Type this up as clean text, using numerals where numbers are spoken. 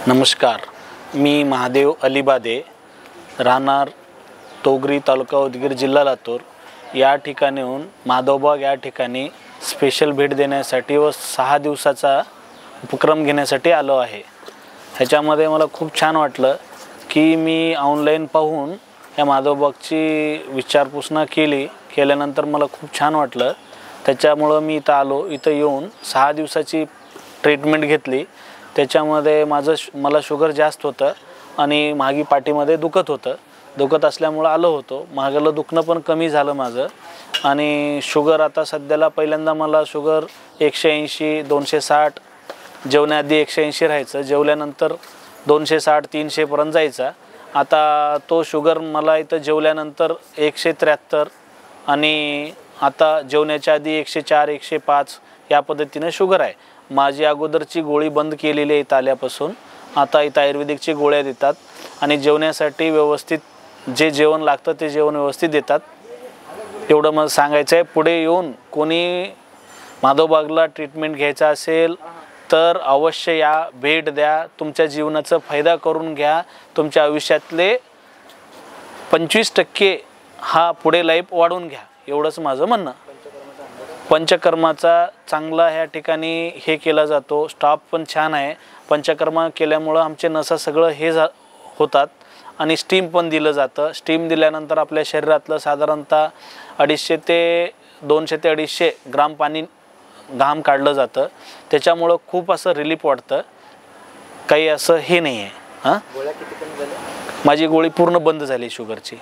नमस्कार, मी महादेव अलिबादे, राहणार तोगरी, तालुका उदगीर, जिल्हा लातूर या ठिकाणीहून माधवबाग या ठिकाणी स्पेशल भेट देण्यासाठी व 6 दिवसाचा उपक्रम घेण्यासाठी आलो आहे। ह्याच्यामध्ये मला खूप छान वाटलं की मी ऑनलाईन पाहून या माधवबागची विचारपूसना केल्यानंतर मला खूप छान वाटलं। त्याच्यामुळे मी इथं आलो। इथं येऊन 6 दिवसाची ट्रीटमेंट घेतली। त्याच्यामध्ये मला शुगर जास्त होतं आणि मागी पाठीमध्ये दुखत असल्यामुळे आलो होतो। मागलं दुखणं पण कमी झालं माझं आणि शुगर आता सध्याला पहिल्यांदा मला शुगर 180 260 जेवण्याआधी 180 राहायचं, जेवल्यानंतर 260 300 पर्यंत जायचा। आता तो शुगर मला इथं जेवल्यानंतर 173 आणि आता जेवण्याच्या आधी 104 105 या पद्धतीने शुगर आहे। माझी अगोदरची गोळी बंद केलेली आहे इथं आल्यापासून। आता इथं आयुर्वेदिकची गोळ्या देतात आणि जेवण्यासाठी व्यवस्थित जे जेवण लागतं ते जेवण व्यवस्थित देतात। एवढं मला सांगायचं आहे। पुढे येऊन कोणी माधवबागला ट्रीटमेंट घ्यायचा असेल तर अवश्य या, भेट द्या, तुमच्या जीवनाचा फायदा करून घ्या। तुमच्या आयुष्यातले 25% हा पुढे लाईफ वाढवून घ्या, एवढंच माझं म्हणणं। पंचकर्माचा चांगला ह्या ठिकाणी हे केला जातो, स्टाफ पण छान आहे। पंचकर्मा केल्यामुळे आमचे नसा सगळं होतात आणि स्टीम पण दिलं जातं। स्टीम दिल्यानंतर आपल्या शरीरातलं साधारणतः 250 ते 250 ग्राम पाणी घाम काढलं जातं। त्याच्यामुळे खूप असं रिलीफ वाटतं, काही असं हे नाही आहे। गोळ्या किती पण झाल्या? माझी गोळी पूर्ण बंद झाली शुगरची।